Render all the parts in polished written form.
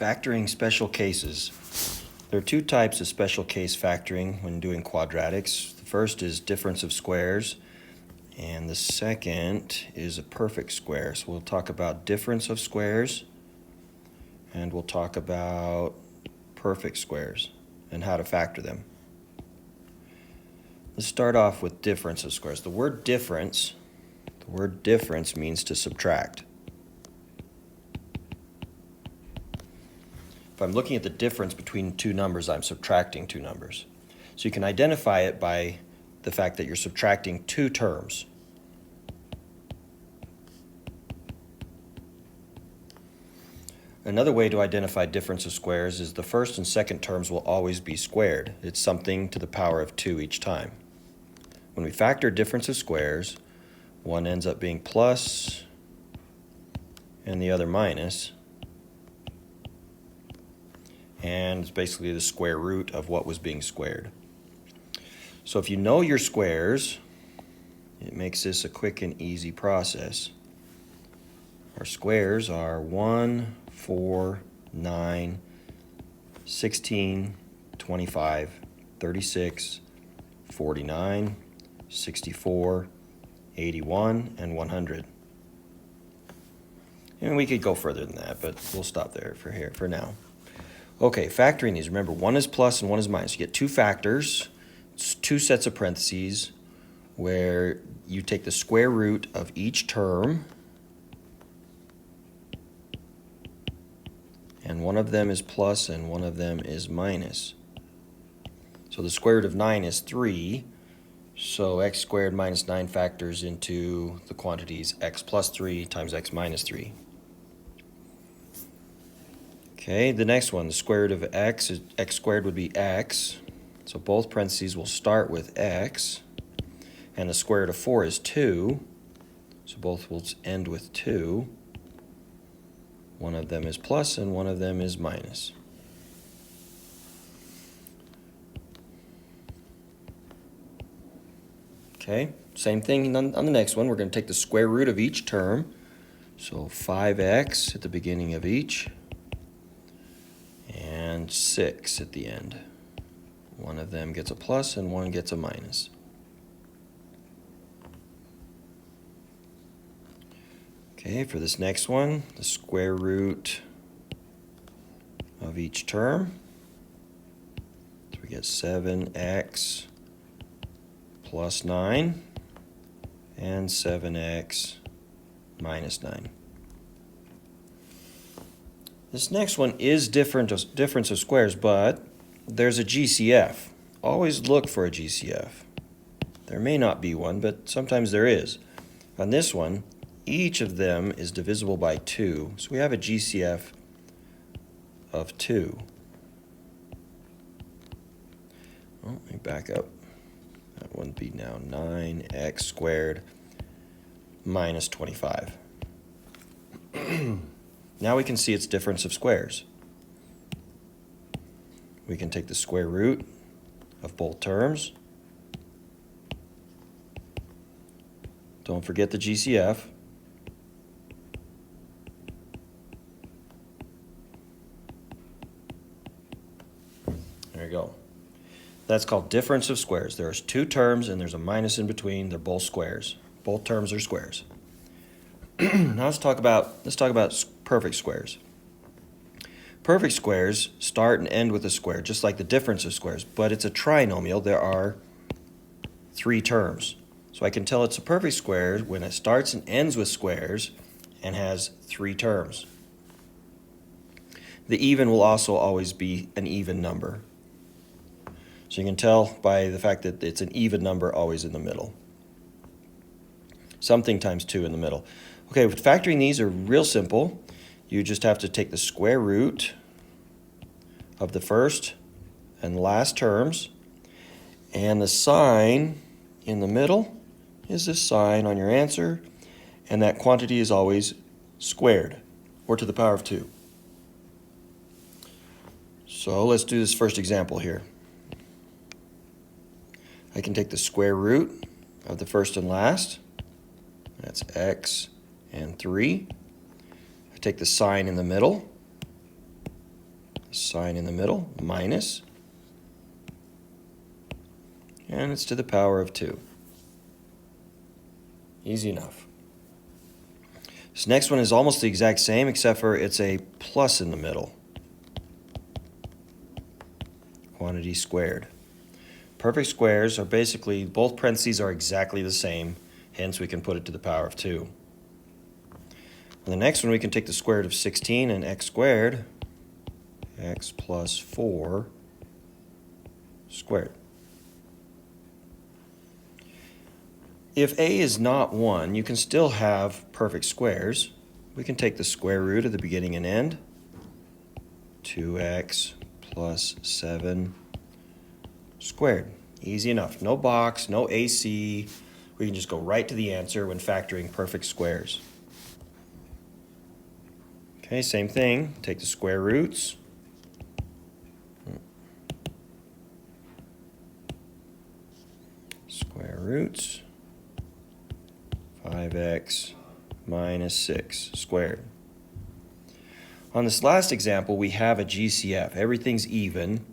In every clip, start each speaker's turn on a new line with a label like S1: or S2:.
S1: Factoring special cases. There are two types of special case factoring when doing quadratics. The first is difference of squares, and the second is a perfect square. So we'll talk about difference of squares, and we'll talk about perfect squares and how to factor them. Let's start off with difference of squares. The word difference means to subtract. If I'm looking at the difference between two numbers, I'm subtracting two numbers. So you can identify it by the fact that you're subtracting two terms. Another way to identify difference of squares is the first and second terms will always be squared. It's something to the power of 2 each time. When we factor difference of squares, one ends up being plus and the other minus. And it's basically the square root of what was being squared. So if you know your squares, it makes this a quick and easy process. Our squares are 1, 4, 9, 16, 25, 36, 49, 64, 81, and 100. And we could go further than that, but we'll stop there for now. Okay, factoring these. Remember, one is plus and one is minus. You get two factors, it's two sets of parentheses, where you take the square root of each term, and one of them is plus and one of them is minus. So the square root of 9 is 3, so x squared minus 9 factors into the quantities x plus 3 times x minus 3. Okay, the next one, the square root of x squared would be x. So both parentheses will start with x. And the square root of 4 is 2. So both will end with 2. One of them is plus and one of them is minus. Okay, same thing on the next one. We're going to take the square root of each term. So 5x at the beginning of each. And 6 at the end. One of them gets a plus and one gets a minus. Okay, for this next one, the square root of each term. So we get 7x plus 9 and 7x minus 9. This next one is difference of squares, but there's a GCF. Always look for a GCF. There may not be one, but sometimes there is. On this one, each of them is divisible by 2, so we have a GCF of 2. Oh, let me back up. That would be now 9x squared minus 25. Now we can see its difference of squares. We can take the square root of both terms. Don't forget the GCF. There you go. That's called difference of squares. There's two terms and there's a minus in between. They're both squares. Both terms are squares. Now let's talk about perfect squares. Perfect squares start and end with a square, just like the difference of squares, but it's a trinomial. There are 3 terms. So I can tell it's a perfect square when it starts and ends with squares and has 3 terms. The even will also always be an even number. So you can tell by the fact that it's an even number always in the middle. Something times 2 in the middle. Okay, factoring these are real simple. You just have to take the square root of the first and last terms, and the sign in the middle is the sign on your answer, and that quantity is always squared, or to the power of 2. So let's do this first example here. I can take the square root of the first and last. That's x and 3. I take the sign in the middle. sign in the middle, minus, and it's to the power of 2. Easy enough. This next one is almost the exact same, except for it's a plus in the middle. Quantity squared. Perfect squares are basically, both parentheses are exactly the same, hence we can put it to the power of 2. And the next one, we can take the square root of 16 and x squared, x plus 4 squared. If a is not 1, you can still have perfect squares. We can take the square root of the beginning and end, 2x plus 7 squared. Easy enough. No box, no AC. We can just go right to the answer when factoring perfect squares. Okay, same thing. Take the square roots. Square roots. 5x minus 6 squared. On this last example, we have a GCF. Everything's even,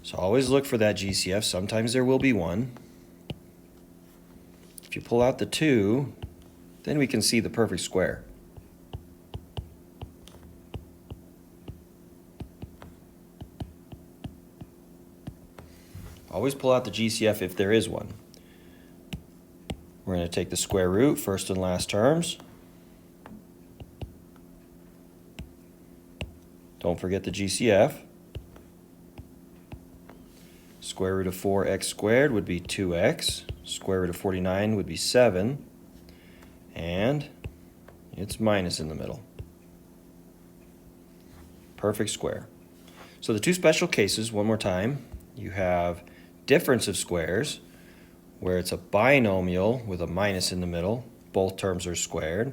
S1: so always look for that GCF. Sometimes there will be one. If you pull out the 2, then we can see the perfect square. Always pull out the GCF if there is one. We're going to take the square root, first and last terms. Don't forget the GCF. Square root of 4x squared would be 2x. Square root of 49 would be 7. And it's minus in the middle. Perfect square. So the two special cases, one more time, you have difference of squares, where it's a binomial with a minus in the middle. Both terms are squared,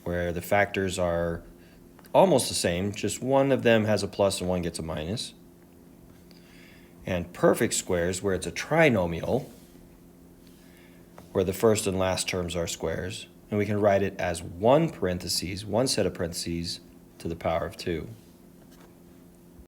S1: where the factors are almost the same, just one of them has a plus and one gets a minus. And perfect squares, where it's a trinomial, where the first and last terms are squares, and we can write it as one set of parentheses to the power of 2.